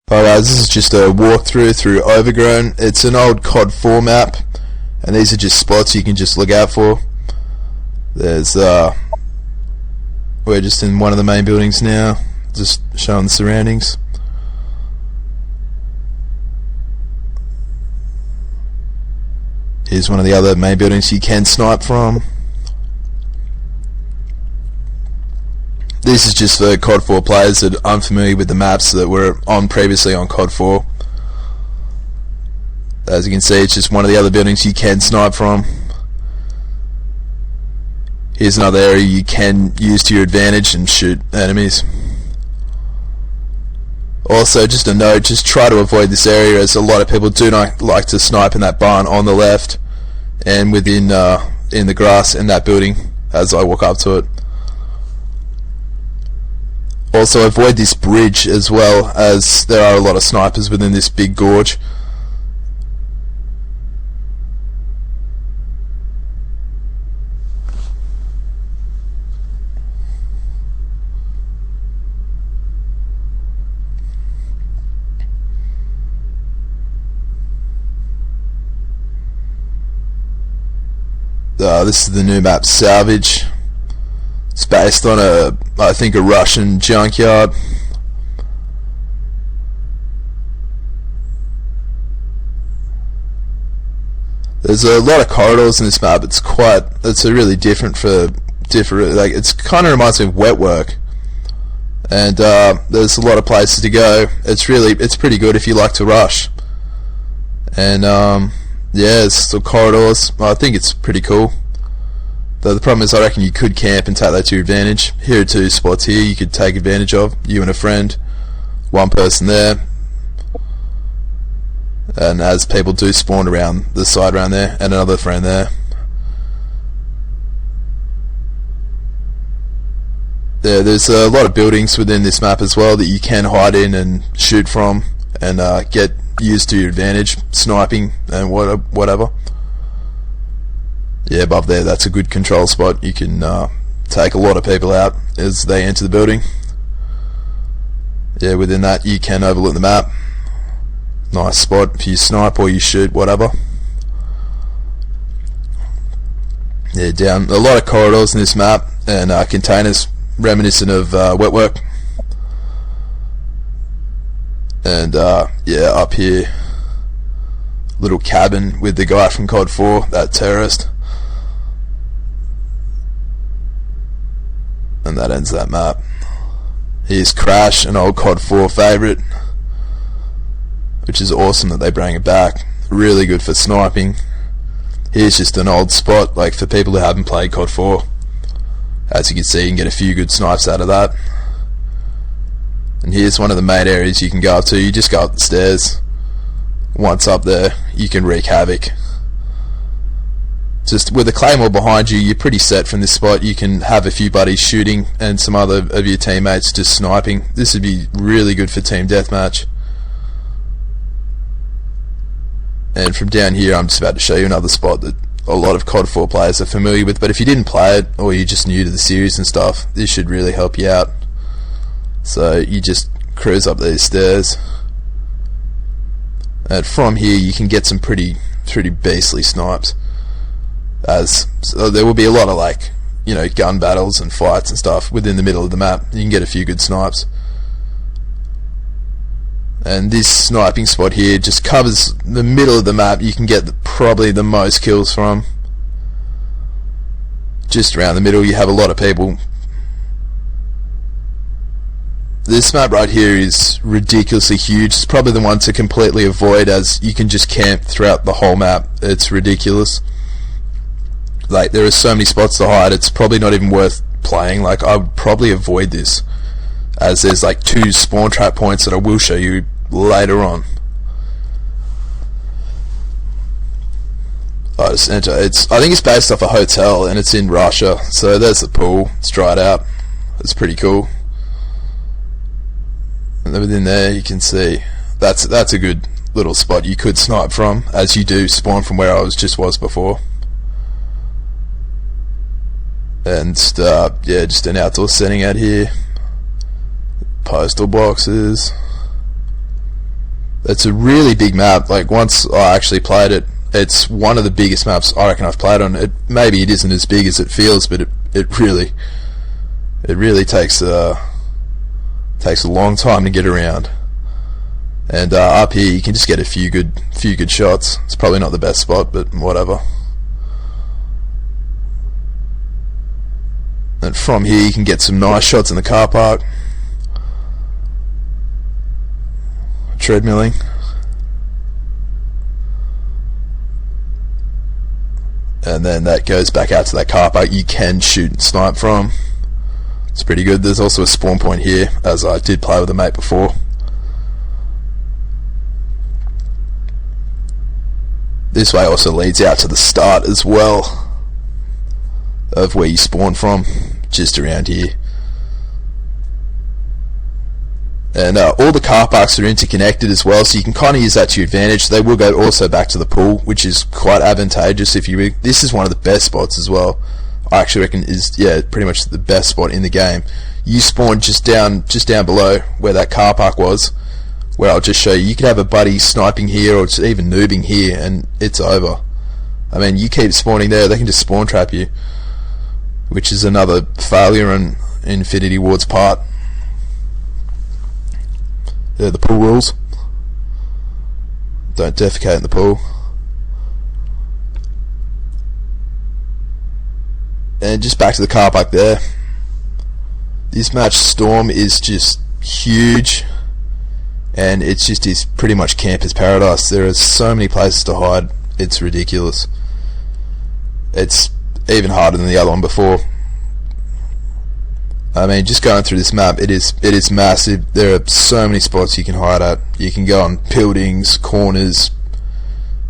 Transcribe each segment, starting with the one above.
Alright guys, this is just a walkthrough through Overgrown. It's an old COD 4 map, and these are just spots you can just look out for. There's we're just in one of the main buildings now, just showing the surroundings. Here's one of the other main buildings you can snipe from. This is just for COD 4 players that are unfamiliar with the maps that were on previously on COD 4. As you can see, it's just one of the other buildings you can snipe from. Here's another area you can use to your advantage and shoot enemies. Also, just a note, just try to avoid this area, as a lot of people do not like to snipe in that barn on the left and within in the grass in that building as I walk up to it. Also, avoid this bridge as well, as there are a lot of snipers within this big gorge. This is the new map, Salvage. It's based on I think a Russian junkyard. There's a lot of corridors in this map. It's a really different, like, it's kind of reminds me of Wet Work. And there's a lot of places to go. It's pretty good if you like to rush. And yeah, it's the corridors. I think it's pretty cool. Though the problem is, I reckon you could camp and take that to your advantage. Here are two spots here you could take advantage of. You and a friend, one person there, and as people do spawn around the side around there, and another friend there. There's a lot of buildings within this map as well that you can hide in and shoot from, and get used to your advantage, sniping and whatever. Yeah, above there, that's a good control spot. You can take a lot of people out as they enter the building. Yeah, within that you can overlook the map. Nice spot if you snipe or you shoot, whatever. Yeah, down a lot of corridors in this map, and containers reminiscent of Wet Work. And yeah, up here, little cabin with the guy from COD 4, that terrorist. And that ends that map. Here's Crash, an old COD 4 favourite, which is awesome that they bring it back. Really good for sniping. Here's just an old spot, like for people who haven't played COD 4. As you can see, you can get a few good snipes out of that. And here's one of the main areas you can go up to. You just go up the stairs. Once up there, you can wreak havoc. Just with a claymore behind you, you're pretty set from this spot. You can have a few buddies shooting and some other of your teammates just sniping. This would be really good for team deathmatch. And from down here, I'm just about to show you another spot that a lot of COD 4 players are familiar with, but if you didn't play it, or you're just new to the series and stuff, this should really help you out. So you just cruise up these stairs, and from here you can get some pretty beastly snipes. So there will be a lot of, like, you know, gun battles and fights and stuff within the middle of the map. You can get a few good snipes. And this sniping spot here just covers the middle of the map. You can get probably the most kills from. Just around the middle you have a lot of people. This map right here is ridiculously huge. It's probably the one to completely avoid, as you can just camp throughout the whole map. It's ridiculous. Like, there are so many spots to hide, it's probably not even worth playing. Like, I would probably avoid this, as there's like 2 spawn trap points that I will show you later on. I just enter. I think it's based off a hotel, and it's in Russia. So there's the pool. It's dried out. It's pretty cool. And then within there, you can see that's a good little spot you could snipe from, as you do spawn from where I was before. And yeah, just an outdoor setting out here. Postal boxes. It's a really big map. Like, once I actually played it, it's one of the biggest maps I reckon I've played on. Maybe it isn't as big as it feels, but it really takes a long time to get around. And up here you can just get a few good shots. It's probably not the best spot, but whatever. And from here you can get some nice shots in the car park. Treadmilling. And then that goes back out to that car park you can shoot and snipe from. It's pretty good. There's also a spawn point here, as I did play with a mate before. This way also leads out to the start as well of where you spawn from, just around here. And all the car parks are interconnected as well, so you can kind of use that to your advantage. They will go also back to the pool, which is quite advantageous. This is one of the best spots as well. I actually reckon is pretty much the best spot in the game. You spawn just down below where that car park was, where I'll just show you. You could have a buddy sniping here or just even noobing here, and it's over. I mean, you keep spawning there, they can just spawn trap you, which is another failure on Infinity Ward's part. They're the pool rules. Don't defecate in the pool. And just back to the car park there. This match Storm is just huge, and it's pretty much camper's paradise. There are so many places to hide, it's ridiculous. It's even harder than the other one before. I mean, just going through this map, it is massive. There are so many spots you can hide at. You can go on buildings, corners.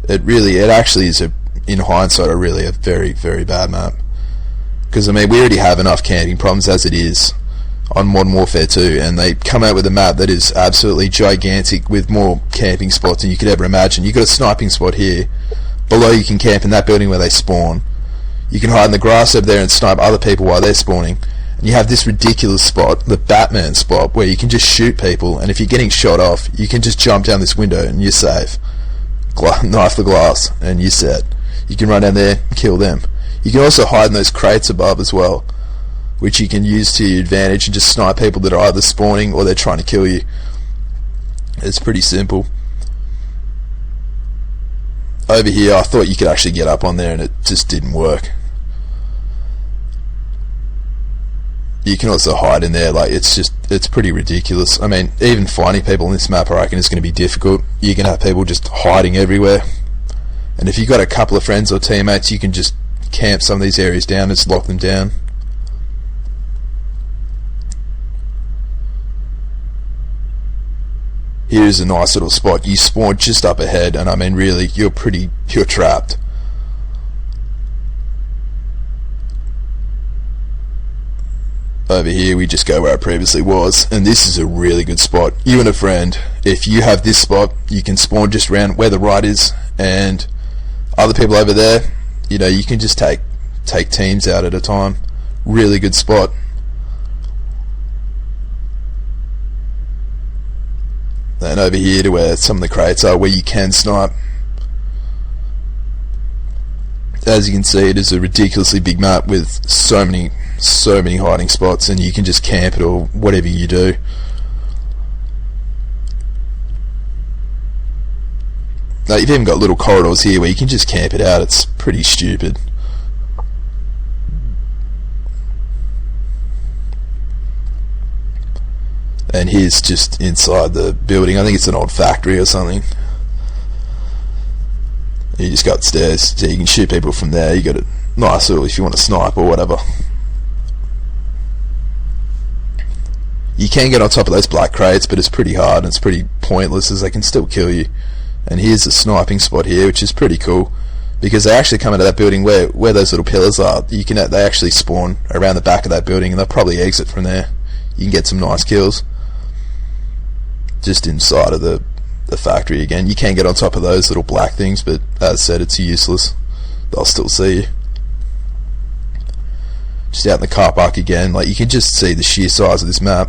It actually is, in hindsight, a very, very bad map. Because, I mean, we already have enough camping problems as it is on Modern Warfare 2, and they come out with a map that is absolutely gigantic with more camping spots than you could ever imagine. You've got a sniping spot here. Below you can camp in that building where they spawn. You can hide in the grass over there and snipe other people while they're spawning. And you have this ridiculous spot, the Batman spot, where you can just shoot people, and if you're getting shot off, you can just jump down this window and you're safe. Knife the glass, and you're set. You can run down there and kill them. You can also hide in those crates above as well, which you can use to your advantage and just snipe people that are either spawning or they're trying to kill you. It's pretty simple. Over here, I thought you could actually get up on there, and it just didn't work. You can also hide in there. Like, it's pretty ridiculous. I mean, even finding people in this map, I reckon, is going to be difficult. You can have people just hiding everywhere, and if you've got a couple of friends or teammates, you can just camp some of these areas down, just lock them down. Here's a nice little spot. You spawn just up ahead, and I mean, really, you're trapped. Over here we just go where I previously was, and this is a really good spot. You and a friend, if you have this spot, you can spawn just around where the right is, and other people over there, you know, you can just take teams out at a time. Really good spot. And over here to where some of the crates are, where you can snipe. As you can see, it is a ridiculously big map with so many hiding spots, and you can just camp it or whatever you do. Now, you've even got little corridors here where you can just camp it out. It's pretty stupid. And here's just inside the building. I think it's an old factory or something. You just got stairs, so you can shoot people from there. You got it nice little if you want to snipe or whatever. You can get on top of those black crates, but it's pretty hard and it's pretty pointless, as they can still kill you. And here's a sniping spot here, which is pretty cool, because they actually come into that building where those little pillars are. They actually spawn around the back of that building, and they'll probably exit from there. You can get some nice kills just inside of the factory. Again, you can get on top of those little black things, but as I said, it's useless. They'll still see you. Just out in the car park again, like, you can just see the sheer size of this map.